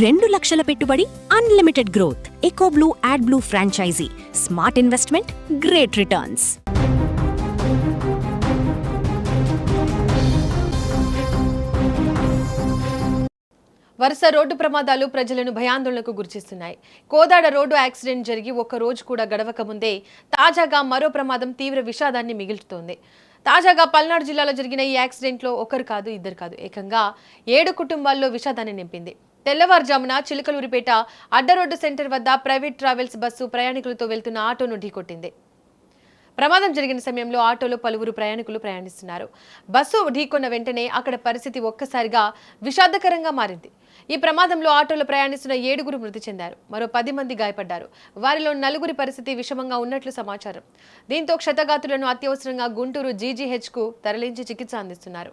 2 లక్షల పెట్టుబడి, unlimited growth. EcoBlue AdBlue franchise. Smart investment, great returns. వరుస రోడ్డు ప్రమాదాలు ప్రజలను భయాందోళనకు గురిచేస్తున్నాయి. కోదాడ రోడ్డు యాక్సిడెంట్ జరిగి ఒక్క రోజు కూడా గడవక ముందే తాజాగా మరో ప్రమాదం తీవ్ర విషాదాన్ని మిగులుతోంది. తాజాగా పల్నాడు జిల్లాలో జరిగిన ఈ యాక్సిడెంట్లో ఒకరు కాదు, ఇద్దరు కాదు, ఏకంగా 7 కుటుంబాల్లో విషాదాన్ని నింపింది. తెల్లవారుజామున చిలకలూరిపేట అడ్డరోడ్డు సెంటర్ వద్ద ప్రైవేట్ ట్రావెల్స్ బస్సు ప్రయాణికులతో వెళ్తున్న ఆటోను ఢీకొట్టింది. ప్రమాదం జరిగిన సమయంలో ఆటోలో పలువురు ప్రయాణికులు ప్రయాణిస్తున్నారు. బస్సు ఢీకొన్న వెంటనే అక్కడ పరిస్థితి ఒక్కసారిగా విషాదకరంగా మారింది. ఈ ప్రమాదంలో ఆటోలో ప్రయాణిస్తున్న 7గురు మృతి చెందారు. మరో 10 మంది గాయపడ్డారు. వారిలో 4గురి పరిస్థితి విషమంగా ఉన్నట్లు సమాచారం. దీంతో క్షతగాతులను అత్యవసరంగా గుంటూరు జీజీహెచ్కు తరలించి చికిత్స అందిస్తున్నారు.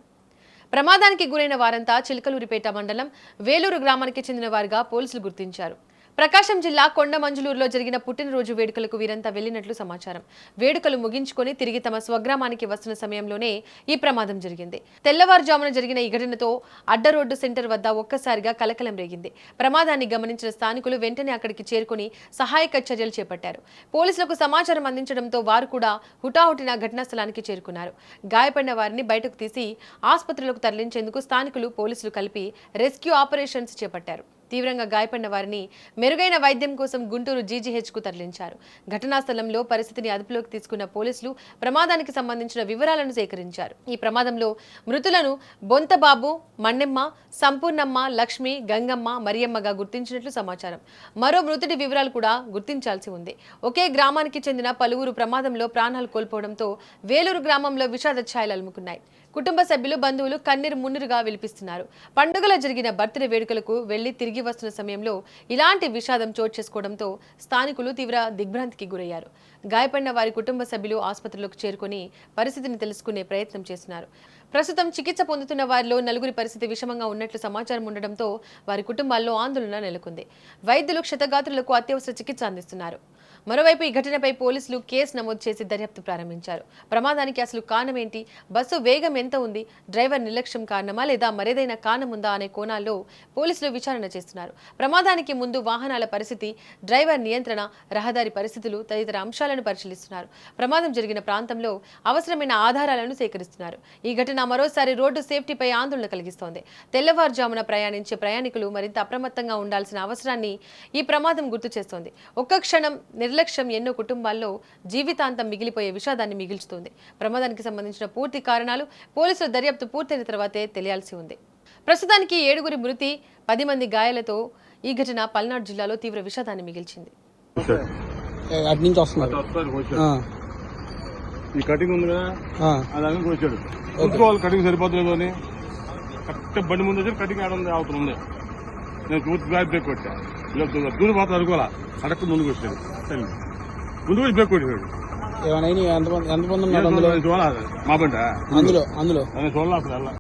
ప్రమాదానికి గురైన వారంతా చిలకలూరిపేట మండలం వేలూరు గ్రామానికి చెందిన వారిగా పోలీసులు గుర్తించారు. ప్రకాశం జిల్లా కొండమంజులూరులో జరిగిన పుట్టినరోజు వేడుకలకు వీరంతా వెళ్లినట్లు సమాచారం. వేడుకలు ముగించుకొని తిరిగి తమ స్వగ్రామానికి వస్తున్న సమయంలోనే ఈ ప్రమాదం జరిగింది. తెల్లవారుజామున జరిగిన ఈ ఘటనతో అడ్డరోడ్డు సెంటర్ వద్ద ఒక్కసారిగా కలకలం రేగింది. ప్రమాదాన్ని గమనించిన స్థానికులు వెంటనే అక్కడికి చేరుకుని సహాయక చర్యలు చేపట్టారు. పోలీసులకు సమాచారం అందించడంతో వారు కూడా హుటాహుటిన ఘటనా స్థలానికి చేరుకున్నారు. గాయపడిన వారిని బయటకు తీసి ఆసుపత్రులకు తరలించేందుకు స్థానికులు, పోలీసులు కలిపి రెస్క్యూ ఆపరేషన్స్ చేపట్టారు. తీవ్రంగా గాయపడిన వారిని మెరుగైన వైద్యం కోసం గుంటూరు జీజీహెచ్కు తరలించారు. ఘటనా స్థలంలో పరిస్థితిని అదుపులోకి తీసుకున్న పోలీసులు ప్రమాదానికి సంబంధించిన వివరాలను సేకరించారు. ఈ ప్రమాదంలో మృతులను బొంతబాబు, మన్నెమ్మ, సంపూర్ణమ్మ, లక్ష్మి, గంగమ్మ, మరియమ్మగా గుర్తించినట్లు సమాచారం. మరో మృతుడి వివరాలు కూడా గుర్తించాల్సి ఉంది. ఒకే గ్రామానికి చెందిన పలువురు ప్రమాదంలో ప్రాణాలు కోల్పోవడంతో వేలూరు గ్రామంలో విషాద ఛాయలు అలుముకున్నాయి. కుటుంబ సభ్యులు, బంధువులు కన్నీరు మున్నీరుగా విలిపిస్తున్నారు. పండుగల జరిగిన బర్త్డే వేడుకలకు వెళ్లి తిరిగి వస్తున్న సమయంలో ఇలాంటి విషాదం చోటు చేసుకోవడంతో స్థానికులు తీవ్ర దిగ్భ్రాంతికి గురయ్యారు. గాయపడిన వారి కుటుంబ సభ్యులు ఆసుపత్రిలోకి చేరుకుని పరిస్థితిని తెలుసుకునే ప్రయత్నం చేస్తున్నారు. ప్రస్తుతం చికిత్స పొందుతున్న వారిలో 4గురి పరిస్థితి విషమంగా ఉన్నట్లు సమాచారం ఉండడంతో వారి కుటుంబాల్లో ఆందోళన నెలకొంది. వైద్యులు క్షతగాత్రులకు అత్యవసర చికిత్స అందిస్తున్నారు. మరోవైపు ఈ ఘటనపై పోలీసులు కేసు నమోదు చేసి దర్యాప్తు ప్రారంభించారు. ప్రమాదానికి అసలు కారణమేంటి, బస్సు వేగం ఎంత ఉంది, డ్రైవర్ నిర్లక్ష్యం కారణమా లేదా మరేదైనా కారణం ఉందా అనే కోణాల్లో పోలీసులు విచారణ చేస్తున్నారు. ప్రమాదానికి ముందు వాహనాల పరిస్థితి, డ్రైవర్ నియంత్రణ, రహదారి పరిస్థితులు తదితర అంశాలను పరిశీలిస్తున్నారు. ప్రమాదం జరిగిన ప్రాంతంలో అవసరమైన ఆధారాలను సేకరిస్తున్నారు. ఈ ఘటన మరోసారి రోడ్డు సేఫ్టీపై ఆందోళన కలిగిస్తోంది. తెల్లవారుజామున ప్రయాణించే ప్రయాణికులు మరింత అప్రమత్తంగా ఉండాల్సిన అవసరాన్ని ఈ ప్రమాదం గుర్తు చేస్తోంది. ఒక్క క్షణం నిర్లక్ష్యం ఎన్నో కుటుంబాల్లో జీవితాంతం మిగిలిపోయే విషాదాన్ని మిగిల్చుతుంది. ప్రమాదానికి సంబంధించిన పూర్తి కారణాలు పోలీసుల దర్యాప్తు పూర్తయిన తర్వాతే తెలియాల్సి ఉంది. ప్రస్తుతానికి 7గురి మృతి, 10 మంది గాయాలతో ఈ ఘటన పల్నాడు జిల్లాలో తీవ్ర విషాదాన్ని మిగిల్చింది. ఈ కటింగ్ ఉంది కదా, అది వచ్చాడు చూసుకోవాలి. కటింగ్ సరిపోతుంది అని కరెక్ట్ బండి ముందు వచ్చి కటింగ్ ఆడ అవుతుంది. నేను చూసి బ్రేక్ కొట్టా, దూరం పోతా అనుకోవాలా, కరెక్ట్ ముందుకు వచ్చాడు. ముందుకు వచ్చి బ్రేక్ కొట్టాడు. ఎంతమంది ఉన్నారు? మా బండి అందులో చూడాలి అసలు.